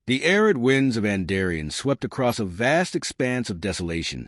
The arid winds of Andarian swept across a vast expanse of desolation,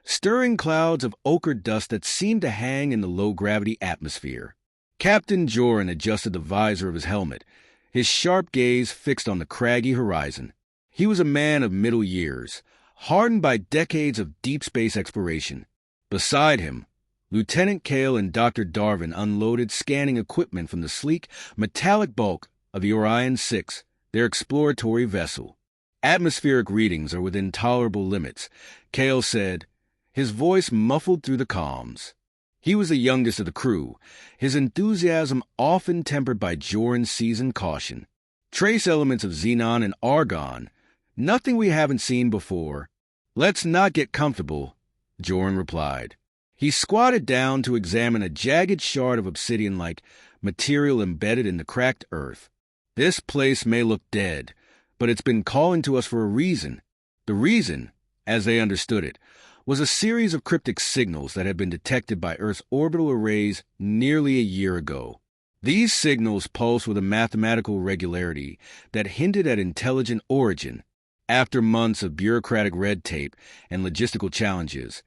stirring clouds of ochre dust that seemed to hang in the low-gravity atmosphere. Captain Joran adjusted the visor of his helmet, his sharp gaze fixed on the craggy horizon. He was a man of middle years, hardened by decades of deep space exploration. Beside him, Lieutenant Kale and Dr. Darwin unloaded scanning equipment from the sleek, metallic bulk of the Orion 6, their exploratory vessel. "Atmospheric readings are within tolerable limits," Kale said, his voice muffled through the comms. He was the youngest of the crew, his enthusiasm often tempered by Joran's seasoned caution. "Trace elements of xenon and argon. Nothing we haven't seen before." "Let's not get comfortable," Joran replied. He squatted down to examine a jagged shard of obsidian-like material embedded in the cracked earth. "This place may look dead, but it's been calling to us for a reason." The reason, as they understood it, was a series of cryptic signals that had been detected by Earth's orbital arrays nearly a year ago. These signals pulsed with a mathematical regularity that hinted at intelligent origin. After months of bureaucratic red tape and logistical challenges,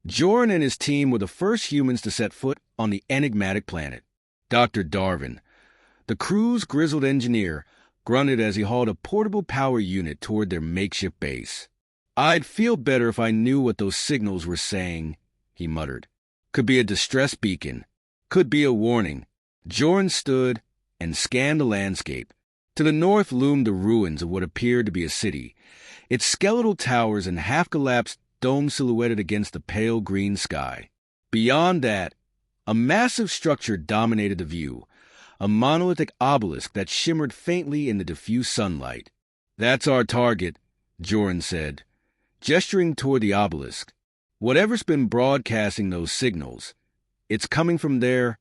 Joran and his team were the first humans to set foot on the enigmatic planet. Dr. Darwin, the crew's grizzled engineer, grunted as he hauled a portable power unit toward their makeshift base. "I'd feel better if I knew what those signals were saying," he muttered. "Could be a distress beacon. Could be a warning." Joran stood and scanned the landscape. To the north loomed the ruins of what appeared to be a city, its skeletal towers and half-collapsed dome silhouetted against the pale green sky. Beyond that, a massive structure dominated the view, a monolithic obelisk that shimmered faintly in the diffuse sunlight. "That's our target," Joran said, gesturing toward the obelisk. "Whatever's been broadcasting those signals, it's coming from there."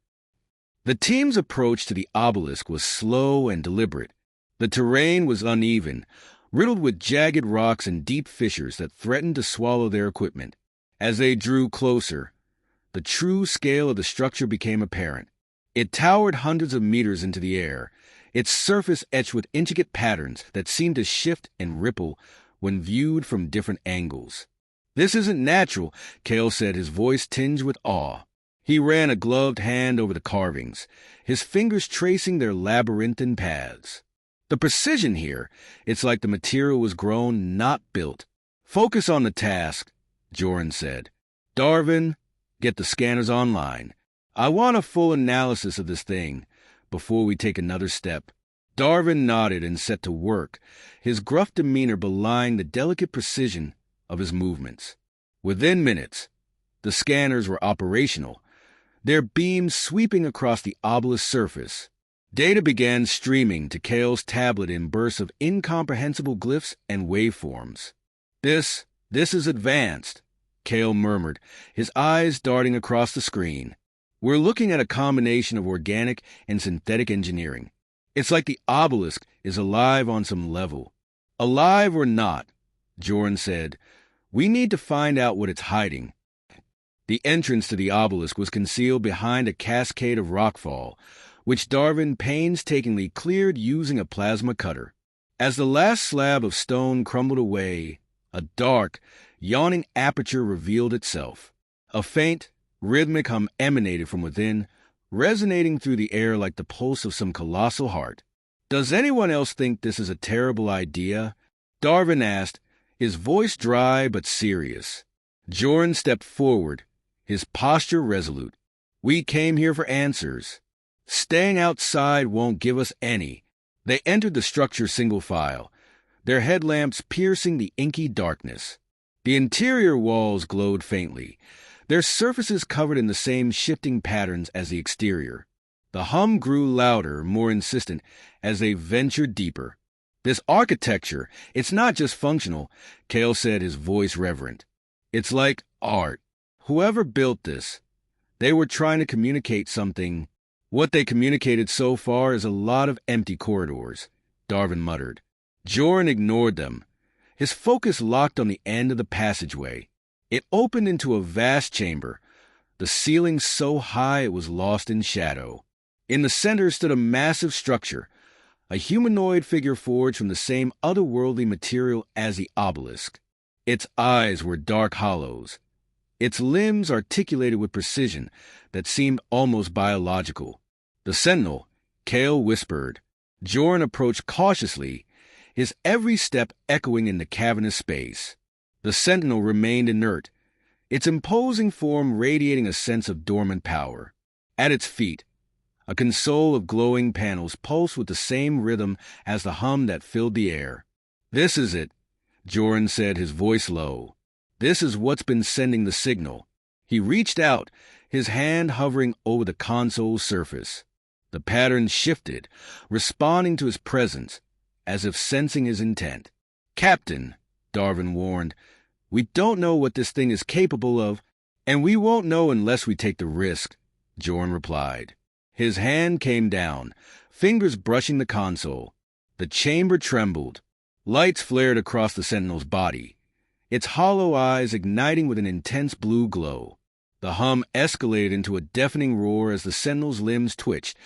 The team's approach to the obelisk was slow and deliberate. The terrain was uneven, riddled with jagged rocks and deep fissures that threatened to swallow their equipment. As they drew closer, the true scale of the structure became apparent. It towered hundreds of meters into the air, its surface etched with intricate patterns that seemed to shift and ripple when viewed from different angles. "This isn't natural," Kale said, his voice tinged with awe. He ran a gloved hand over the carvings, his fingers tracing their labyrinthine paths. "The precision here, it's like the material was grown, not built." "Focus on the task," Joran said. "Darwin, get the scanners online. I want a full analysis of this thing before we take another step." Darwin nodded and set to work, his gruff demeanor belying the delicate precision of his movements. Within minutes, the scanners were operational, their beams sweeping across the obelisk's surface. Data began streaming to Kale's tablet in bursts of incomprehensible glyphs and waveforms. This is advanced," Kale murmured, his eyes darting across the screen. "We're looking at a combination of organic and synthetic engineering. It's like the obelisk is alive on some level." "Alive or not," Joran said, "we need to find out what it's hiding." The entrance to the obelisk was concealed behind a cascade of rockfall, which Darwin painstakingly cleared using a plasma cutter. As the last slab of stone crumbled away, a dark, yawning aperture revealed itself. A faint, rhythmic hum emanated from within, resonating through the air like the pulse of some colossal heart. "Does anyone else think this is a terrible idea?" Darwin asked, his voice dry but serious. Joran stepped forward, his posture resolute. "We came here for answers. Staying outside won't give us any." They entered the structure single file, their headlamps piercing the inky darkness. The interior walls glowed faintly, their surfaces covered in the same shifting patterns as the exterior. The hum grew louder, more insistent, as they ventured deeper. "This architecture, it's not just functional," Kale said, his voice reverent. "It's like art. Whoever built this, they were trying to communicate something. What they communicated so far is a lot of empty corridors," Darwin muttered. Joran ignored them, his focus locked on the end of the passageway. It opened into a vast chamber, the ceiling so high it was lost in shadow. In the center stood a massive structure, a humanoid figure forged from the same otherworldly material as the obelisk. Its eyes were dark hollows, its limbs articulated with precision that seemed almost biological. The sentinel, Kale whispered. Joran approached cautiously, his every step echoing in the cavernous space. The sentinel remained inert, its imposing form radiating a sense of dormant power. At its feet, a console of glowing panels pulsed with the same rhythm as the hum that filled the air. "This is it," Joran said, his voice low. "This is what's been sending the signal." He reached out, his hand hovering over the console's surface. The pattern shifted, responding to his presence, as if sensing his intent. "Captain," Darvin warned, "we don't know what this thing is capable of, and we won't know unless we take the risk," Joran replied. His hand came down, fingers brushing the console. The chamber trembled. Lights flared across the sentinel's body, its hollow eyes igniting with an intense blue glow. The hum escalated into a deafening roar as the sentinel's limbs twitched,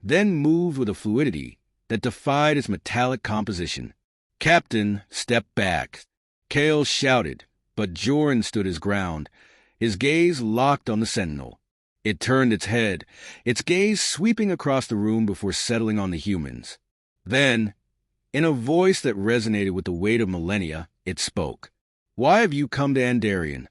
then moved with a fluidity that defied its metallic composition. "Captain, step back," Kale shouted, but Joran stood his ground, his gaze locked on the sentinel. It turned its head, its gaze sweeping across the room before settling on the humans. Then, in a voice that resonated with the weight of millennia, it spoke. "Why have you come to Andarian?"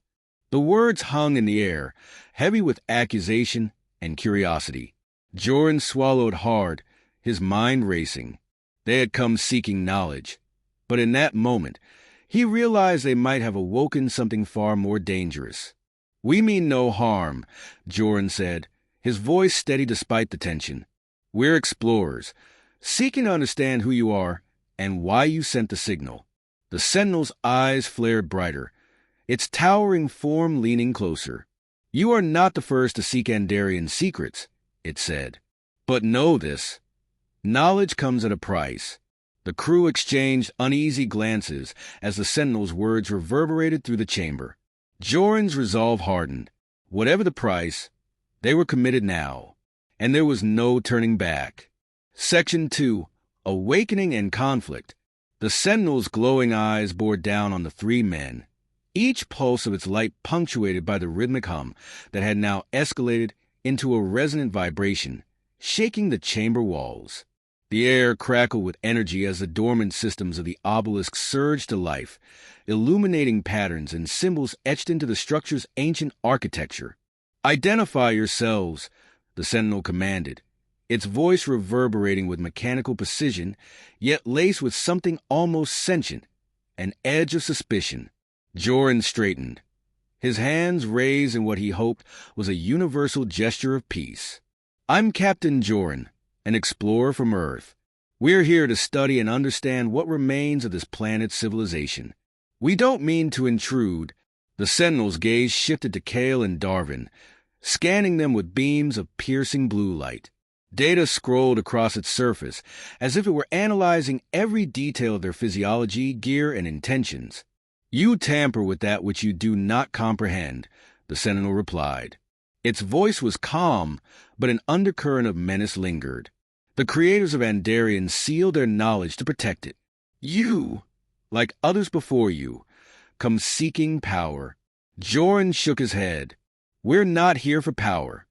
The words hung in the air, heavy with accusation and curiosity. Joran swallowed hard, his mind racing. They had come seeking knowledge, but in that moment, he realized they might have awoken something far more dangerous. "We mean no harm," Joran said, his voice steady despite the tension. "We're explorers, seeking to understand who you are and why you sent the signal." The sentinel's eyes flared brighter, its towering form leaning closer. "You are not the first to seek Andarian secrets," it said. "But know this. Knowledge comes at a price." The crew exchanged uneasy glances as the sentinel's words reverberated through the chamber. Joran's resolve hardened. Whatever the price, they were committed now, and there was no turning back. Section 2. Awakening and Conflict. The sentinel's glowing eyes bore down on the three men, each pulse of its light punctuated by the rhythmic hum that had now escalated into a resonant vibration, shaking the chamber walls. The air crackled with energy as the dormant systems of the obelisk surged to life, illuminating patterns and symbols etched into the structure's ancient architecture. "Identify yourselves," the sentinel commanded, its voice reverberating with mechanical precision, yet laced with something almost sentient, an edge of suspicion. Joran straightened, his hands raised in what he hoped was a universal gesture of peace. "I'm Captain Joran, an explorer from Earth. We're here to study and understand what remains of this planet's civilization. We don't mean to intrude." The sentinel's gaze shifted to Kale and Darvin, scanning them with beams of piercing blue light. Data scrolled across its surface, as if it were analyzing every detail of their physiology, gear, and intentions. "You tamper with that which you do not comprehend," the sentinel replied. Its voice was calm, but an undercurrent of menace lingered. "The creators of Andarian sealed their knowledge to protect it. You, like others before you, come seeking power." Joran shook his head. "We're not here for power."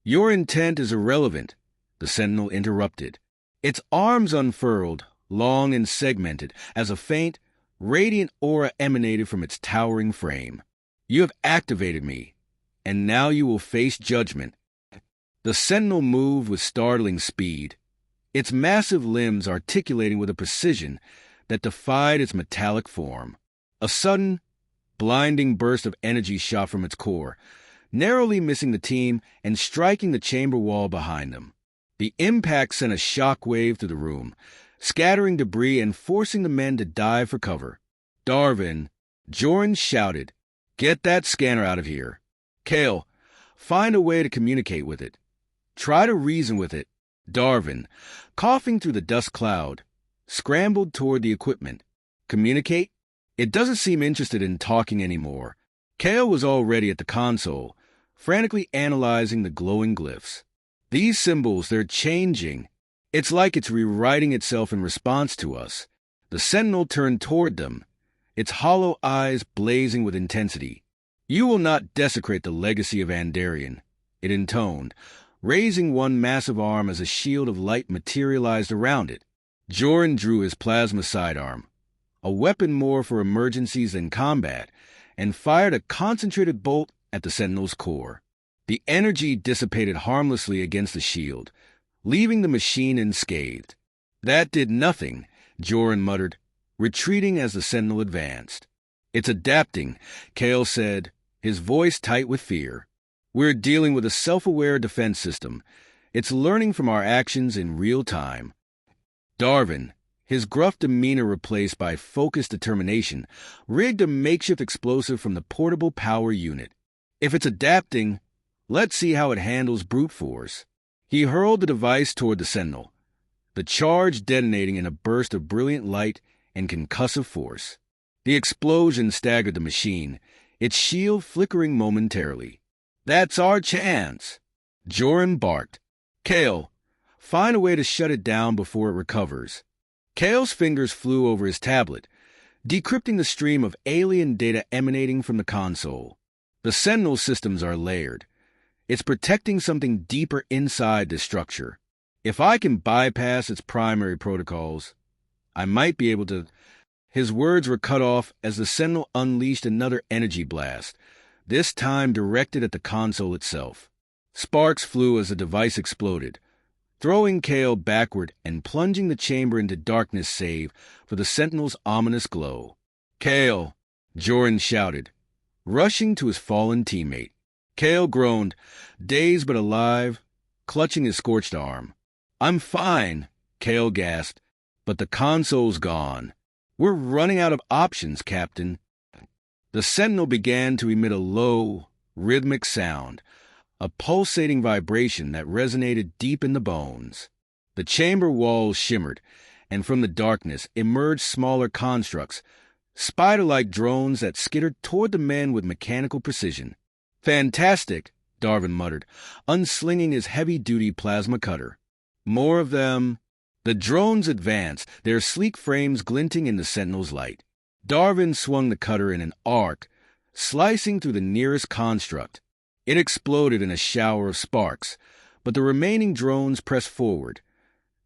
"Your intent is irrelevant," the sentinel interrupted. Its arms unfurled, long and segmented, as a faint, radiant aura emanated from its towering frame. "You have activated me, and now you will face judgment." The sentinel moved with startling speed, its massive limbs articulating with a precision that defied its metallic form. A sudden, blinding burst of energy shot from its core, narrowly missing the team and striking the chamber wall behind them. The impact sent a shock wave through the room, scattering debris and forcing the men to dive for cover. "Darvin," Joran shouted, "get that scanner out of here. Kale, find a way to communicate with it. Try to reason with it." Darvin, coughing through the dust cloud, scrambled toward the equipment. "Communicate? It doesn't seem interested in talking anymore." Kale was already at the console, frantically analyzing the glowing glyphs. "These symbols, they're changing." It's like it's rewriting itself in response to us. The sentinel turned toward them, its hollow eyes blazing with intensity. "You will not desecrate the legacy of Andarian," it intoned, raising one massive arm as a shield of light materialized around it. Joran drew his plasma sidearm, a weapon more for emergencies than combat, and fired a concentrated bolt at the sentinel's core. The energy dissipated harmlessly against the shield, leaving the machine unscathed. "That did nothing," Joran muttered, retreating as the sentinel advanced. "It's adapting," Kale said, his voice tight with fear. "We're dealing with a self-aware defense system. It's learning from our actions in real time." Darvin, his gruff demeanor replaced by focused determination, rigged a makeshift explosive from the portable power unit. "If it's adapting, let's see how it handles brute force." He hurled the device toward the sentinel, the charge detonating in a burst of brilliant light and concussive force. The explosion staggered the machine, its shield flickering momentarily. "That's our chance!" Joran barked. "Kale, find a way to shut it down before it recovers." Kale's fingers flew over his tablet, decrypting the stream of alien data emanating from the console. The Sentinel systems are layered. It's protecting something deeper inside the structure. If I can bypass its primary protocols, I might be able to... His words were cut off as the Sentinel unleashed another energy blast, this time directed at the console itself. Sparks flew as the device exploded, throwing Kale backward and plunging the chamber into darkness save for the Sentinel's ominous glow. "Kale!" Joran shouted, rushing to his fallen teammate. Kale groaned, dazed but alive, clutching his scorched arm. "I'm fine," Kale gasped, "but the console's gone. We're running out of options, Captain." The Sentinel began to emit a low, rhythmic sound, a pulsating vibration that resonated deep in the bones. The chamber walls shimmered, and from the darkness emerged smaller constructs, spider-like drones that skittered toward the men with mechanical precision. "Fantastic," Darvin muttered, unslinging his heavy-duty plasma cutter. "More of them." The drones advanced, their sleek frames glinting in the Sentinel's light. Darvin swung the cutter in an arc, slicing through the nearest construct. It exploded in a shower of sparks, but the remaining drones pressed forward,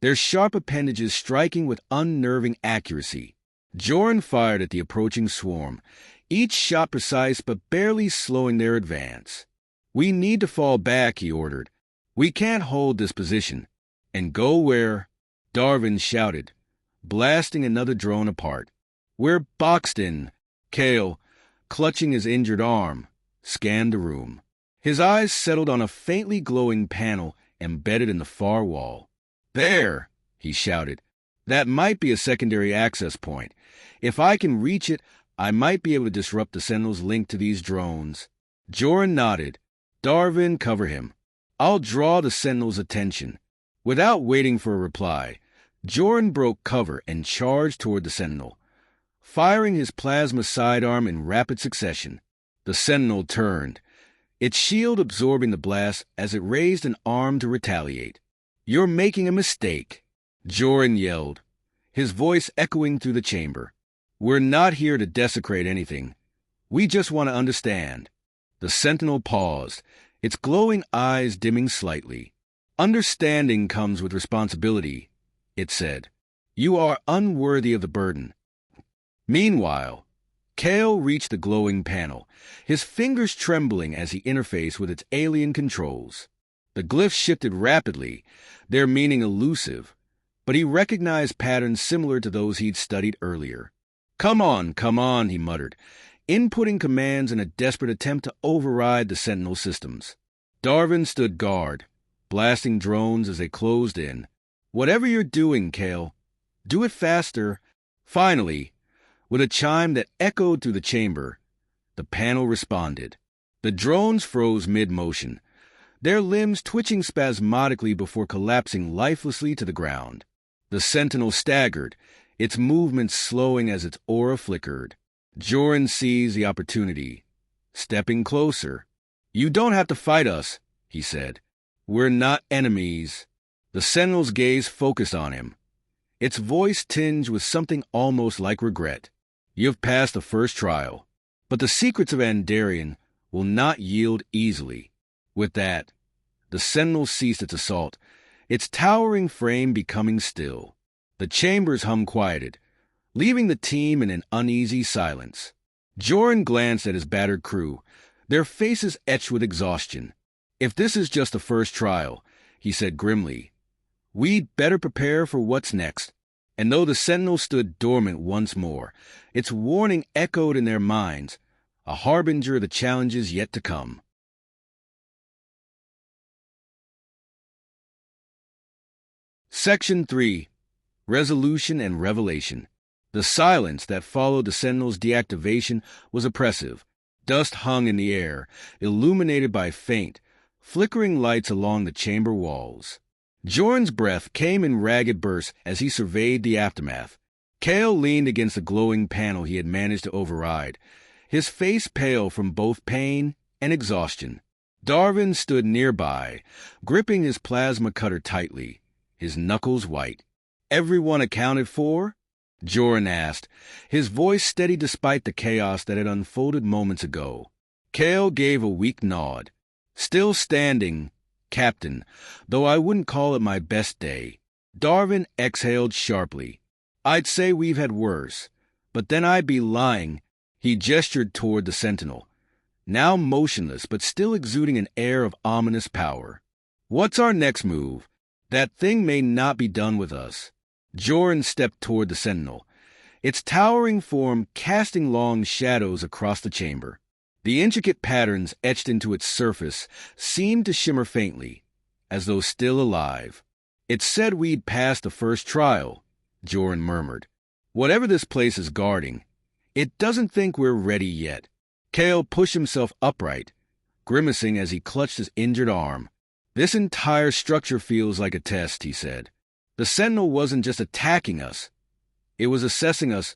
their sharp appendages striking with unnerving accuracy. Joran fired at the approaching swarm, each shot precise but barely slowing their advance. "We need to fall back," he ordered. "We can't hold this position." "And go where?" Darvin shouted, blasting another drone apart. "We're boxed in." Kale, clutching his injured arm, scanned the room. His eyes settled on a faintly glowing panel embedded in the far wall. "There!" he shouted. "That might be a secondary access point. If I can reach it, I might be able to disrupt the Sentinel's link to these drones." Joran nodded. "Darvin, cover him. I'll draw the Sentinel's attention." Without waiting for a reply, Joran broke cover and charged toward the Sentinel, firing his plasma sidearm in rapid succession. The Sentinel turned, its shield absorbing the blast as it raised an arm to retaliate. "You're making a mistake," Joran yelled, his voice echoing through the chamber. "We're not here to desecrate anything. We just want to understand." The Sentinel paused, its glowing eyes dimming slightly. "Understanding comes with responsibility," it said. "You are unworthy of the burden." Meanwhile, Kale reached the glowing panel, his fingers trembling as he interfaced with its alien controls. The glyphs shifted rapidly, their meaning elusive, but he recognized patterns similar to those he'd studied earlier. Come on," he muttered, inputting commands in a desperate attempt to override the Sentinel systems. Darvin stood guard, blasting drones as they closed in. "Whatever you're doing, Kale, do it faster." Finally, with a chime that echoed through the chamber, the panel responded. The drones froze mid-motion, their limbs twitching spasmodically before collapsing lifelessly to the ground. The Sentinel staggered, its movements slowing as its aura flickered. Joran seized the opportunity, stepping closer. "You don't have to fight us," he said. "We're not enemies." The Sentinel's gaze focused on him, its voice tinged with something almost like regret. "You've passed the first trial, but the secrets of Andarian will not yield easily." With that, the Sentinel ceased its assault, its towering frame becoming still. The chamber's hum quieted, leaving the team in an uneasy silence. Joran glanced at his battered crew, their faces etched with exhaustion. "If this is just the first trial," he said grimly, "we'd better prepare for what's next." And though the Sentinel stood dormant once more, its warning echoed in their minds, a harbinger of the challenges yet to come. Section 3. Resolution and Revelation. The silence that followed the Sentinel's deactivation was oppressive. Dust hung in the air, illuminated by faint, flickering lights along the chamber walls. Joran's breath came in ragged bursts as he surveyed the aftermath. Kale leaned against the glowing panel he had managed to override, his face pale from both pain and exhaustion. Darvin stood nearby, gripping his plasma cutter tightly, his knuckles white. "Everyone accounted for?" Joran asked, his voice steady despite the chaos that had unfolded moments ago. Kale gave a weak nod. "Still standing, Captain, though I wouldn't call it my best day." Darvin exhaled sharply. "I'd say we've had worse, but then I'd be lying." He gestured toward the Sentinel, now motionless but still exuding an air of ominous power. "What's our next move? That thing may not be done with us." Joran stepped toward the Sentinel, its towering form casting long shadows across the chamber. The intricate patterns etched into its surface seemed to shimmer faintly, as though still alive. "It said we'd passed the first trial," Joran murmured. "Whatever this place is guarding, it doesn't think we're ready yet." Kale pushed himself upright, grimacing as he clutched his injured arm. "This entire structure feels like a test," he said. "The Sentinel wasn't just attacking us. It was assessing us,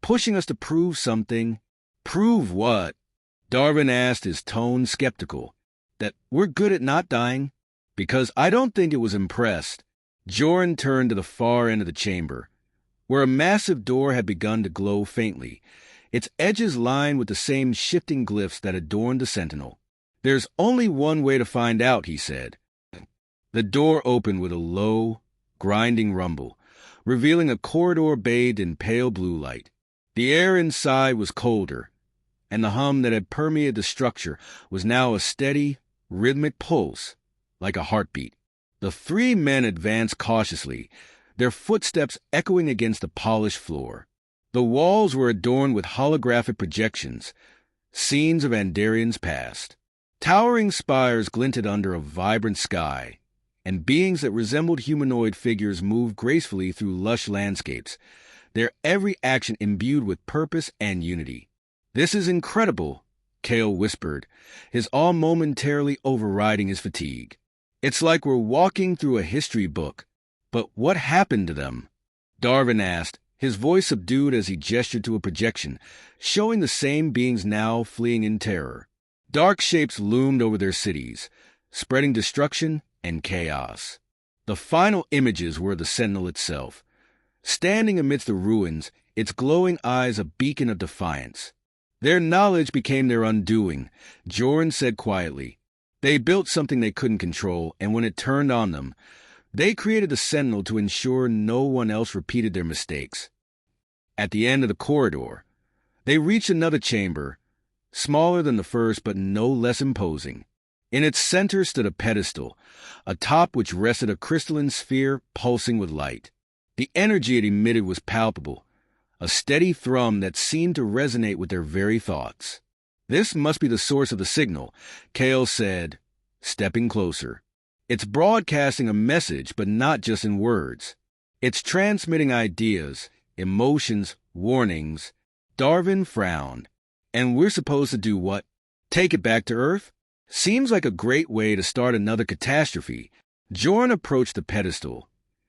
pushing us to prove something." "Prove what?" Darvin asked, his tone skeptical. "That we're good at not dying." "Because I don't think it was impressed." Joran turned to the far end of the chamber, where a massive door had begun to glow faintly, its edges lined with the same shifting glyphs that adorned the Sentinel. "There's only one way to find out," he said. The door opened with a low, grinding rumble, revealing a corridor bathed in pale blue light. The air inside was colder, and the hum that had permeated the structure was now a steady, rhythmic pulse, like a heartbeat. The three men advanced cautiously, their footsteps echoing against the polished floor. The walls were adorned with holographic projections, scenes of Andarian's past. Towering spires glinted under a vibrant sky, and beings that resembled humanoid figures moved gracefully through lush landscapes, their every action imbued with purpose and unity. "This is incredible," Kale whispered, his awe momentarily overriding his fatigue. "It's like we're walking through a history book. But what happened to them?" Darvin asked, his voice subdued as he gestured to a projection, showing the same beings now fleeing in terror. Dark shapes loomed over their cities, spreading destruction and chaos. The final images were the Sentinel itself, standing amidst the ruins, its glowing eyes a beacon of defiance. "Their knowledge became their undoing," Joran said quietly. "They built something they couldn't control, and when it turned on them, they created the Sentinel to ensure no one else repeated their mistakes." At the end of the corridor, they reached another chamber, smaller than the first but no less imposing. In its center stood a pedestal, atop which rested a crystalline sphere pulsing with light. The energy it emitted was palpable, a steady thrum that seemed to resonate with their very thoughts. "This must be the source of the signal," Kale said, stepping closer. "It's broadcasting a message, but not just in words. It's transmitting ideas, emotions, warnings." Darvin frowned. "And we're supposed to do what? Take it back to Earth? Seems like a great way to start another catastrophe." Joran approached the pedestal,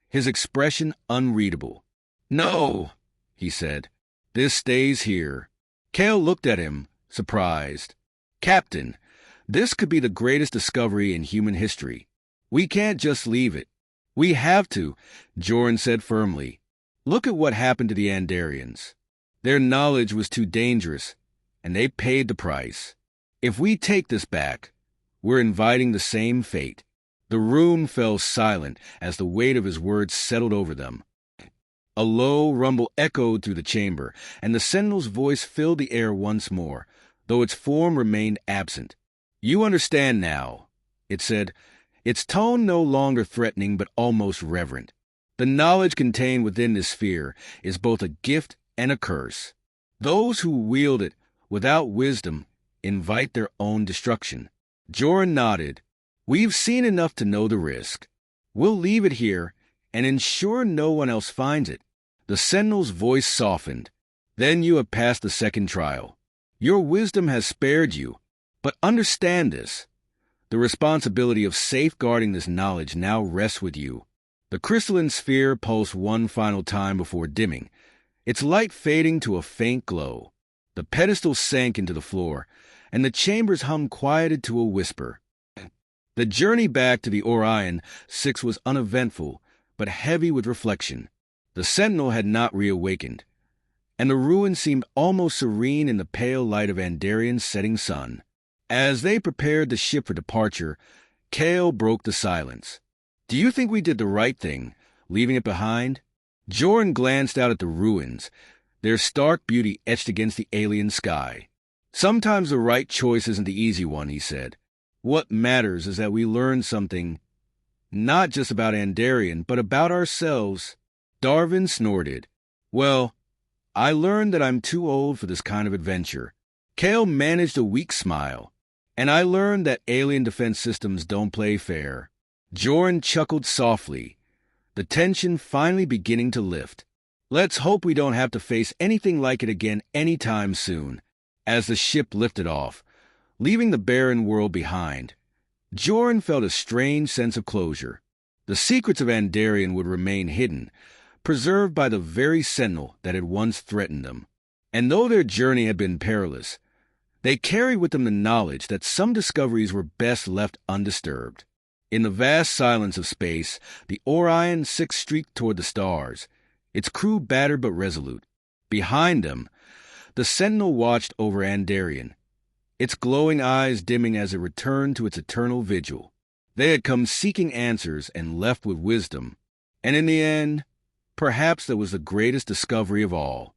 his expression unreadable. "No," he said. "This stays here." Kale looked at him, surprised. "Captain, this could be the greatest discovery in human history. We can't just leave it." We have to, Joran said firmly. Look at what happened to the Andarians. Their knowledge was too dangerous, and they paid the price. If we take this back, we're inviting the same fate. The room fell silent as the weight of his words settled over them. A low rumble echoed through the chamber, and the sentinel's voice filled the air once more, though its form remained absent. You understand now, it said, its tone no longer threatening but almost reverent. The knowledge contained within this sphere is both a gift and a curse. Those who wield it without wisdom invite their own destruction. Joran nodded. We've seen enough to know the risk. We'll leave it here and ensure no one else finds it. The sentinel's voice softened. Then you have passed the second trial. Your wisdom has spared you, but understand this. The responsibility of safeguarding this knowledge now rests with you. The crystalline sphere pulsed one final time before dimming, its light fading to a faint glow. The pedestal sank into the floor, and the chamber's hum quieted to a whisper. The journey back to the Orion 6 was uneventful, but heavy with reflection. The sentinel had not reawakened, and the ruin seemed almost serene in the pale light of Andarian's setting sun. As they prepared the ship for departure, Kale broke the silence. Do you think we did the right thing, leaving it behind? Joran glanced out at the ruins, their stark beauty etched against the alien sky. Sometimes the right choice isn't the easy one, he said. What matters is that we learn something, not just about Andarian, but about ourselves. Darwin snorted. Well, I learned that I'm too old for this kind of adventure. Kale managed a weak smile. And I learned that alien defense systems don't play fair. Joran chuckled softly, the tension finally beginning to lift. Let's hope we don't have to face anything like it again anytime soon. As the ship lifted off, leaving the barren world behind, Joran felt a strange sense of closure. The secrets of Andarian would remain hidden, preserved by the very sentinel that had once threatened them. And though their journey had been perilous, they carried with them the knowledge that some discoveries were best left undisturbed. In the vast silence of space, the Orion 6 streaked toward the stars, its crew battered but resolute. Behind them, the sentinel watched over Andarian, its glowing eyes dimming as it returned to its eternal vigil. They had come seeking answers and left with wisdom, and in the end, perhaps that was the greatest discovery of all.